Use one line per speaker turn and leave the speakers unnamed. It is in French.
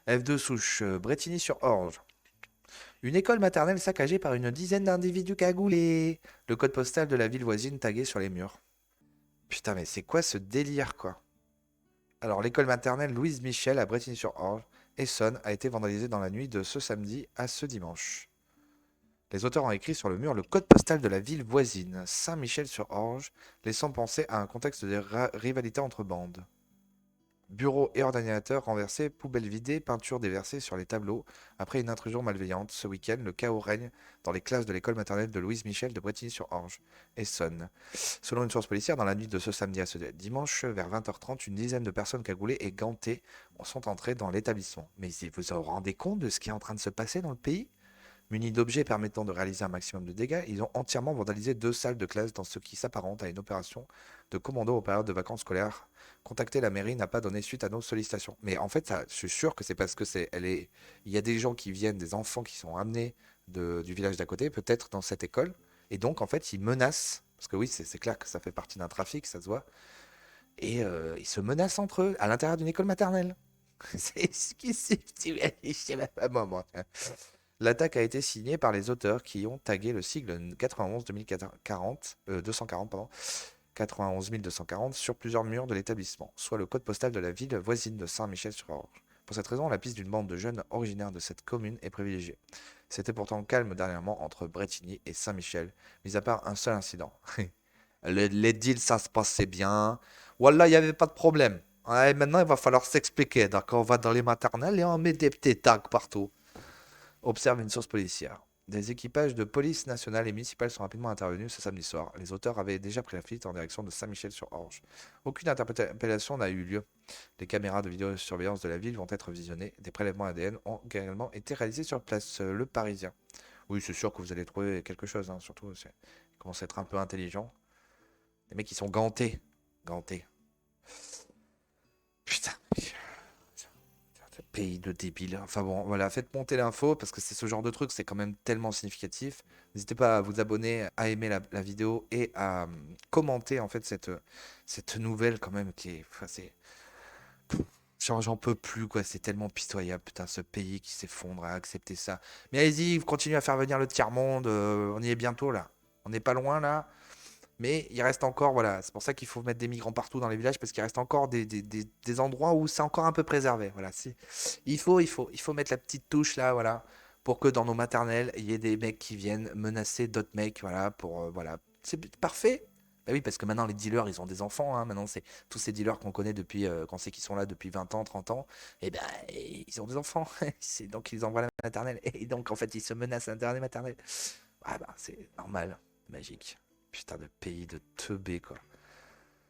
F2 souche, Brétigny-sur-Orge. Une école maternelle saccagée par une dizaine d'individus cagoulés. Le code postal de la ville voisine tagué sur les murs. Putain, mais c'est quoi ce délire, quoi? Alors, l'école maternelle Louise Michel à Brétigny-sur-Orge, Essonne, a été vandalisée dans la nuit de ce samedi à ce dimanche. Les auteurs ont écrit sur le mur le code postal de la ville voisine, Saint-Michel-sur-Orge, laissant penser à un contexte de rivalité entre bandes. Bureaux et ordinateurs renversés, poubelles vidées, peinture déversée sur les tableaux. Après une intrusion malveillante, ce week-end, le chaos règne dans les classes de l'école maternelle de Louise Michel de Brétigny-sur-Orge, Essonne. Selon une source policière, dans la nuit de ce samedi à ce dimanche, vers 20h30, une dizaine de personnes cagoulées et gantées sont entrées dans l'établissement. Mais vous vous rendez compte de ce qui est en train de se passer dans le pays? Munis d'objets permettant de réaliser un maximum de dégâts, ils ont entièrement vandalisé deux salles de classe dans ce qui s'apparente à une opération de commando aux périodes de vacances scolaires. Contacter la mairie n'a pas donné suite à nos sollicitations. Mais en fait, ça, je suis sûr que c'est parce que il y a des gens qui viennent, des enfants qui sont amenés du village d'à côté, peut-être dans cette école, et donc en fait, ils menacent, parce que oui, c'est clair que ça fait partie d'un trafic, ça se voit, et ils se menacent entre eux à l'intérieur d'une école maternelle. C'est ce qui c'est même pas moi. L'attaque a été signée par les auteurs qui ont tagué le sigle 91 2040, 240 pardon, 91 240 sur plusieurs murs de l'établissement, soit le code postal de la ville voisine de Saint-Michel-sur-Orge. Pour cette raison, la piste d'une bande de jeunes originaires de cette commune est privilégiée. C'était pourtant calme dernièrement entre Bretigny et Saint-Michel, mis à part un seul incident. Les deals, ça se passait bien. Voilà, il n'y avait pas de problème. Ouais, maintenant, il va falloir s'expliquer, d'accord? On va dans les maternelles et on met des petits tags partout. Observe une source policière. Des équipages de police nationale et municipale sont rapidement intervenus ce samedi soir. Les auteurs avaient déjà pris la fuite en direction de Saint-Michel-sur-Orge. Aucune interpellation n'a eu lieu. Les caméras de vidéosurveillance de la ville vont être visionnées. Des prélèvements ADN ont également été réalisés sur place. Le Parisien. Oui, c'est sûr que vous allez trouver quelque chose, hein, surtout, ils commencent à être un peu intelligents. Les mecs, ils sont gantés. Gantés. Putain. Pays de débiles. Enfin bon, voilà, faites monter l'info parce que c'est ce genre de truc, c'est quand même tellement significatif. N'hésitez pas à vous abonner, à aimer la vidéo et à commenter en fait cette nouvelle quand même qui est. Enfin, c'est. J'en peux plus quoi, c'est tellement pitoyable, putain, ce pays qui s'effondre à accepter ça. Mais allez-y, continuez à faire venir le tiers-monde, on y est bientôt là. On n'est pas loin là. Mais il reste encore, voilà, c'est pour ça qu'il faut mettre des migrants partout dans les villages, parce qu'il reste encore des endroits où c'est encore un peu préservé. Voilà, il faut mettre la petite touche là, voilà, pour que dans nos maternelles, il y ait des mecs qui viennent menacer d'autres mecs, voilà, voilà. C'est parfait. Bah oui, parce que maintenant les dealers, ils ont des enfants, hein. Maintenant, c'est tous ces dealers qu'on connaît depuis, qu'on sait qu'ils sont là depuis 20 ans, 30 ans, et ben, ils ont des enfants. Donc, ils envoient la maternelle. Et donc, en fait, ils se menacent à l'intérieur des maternelles. Ah bah, c'est normal, magique. Putain de pays de teubés, quoi.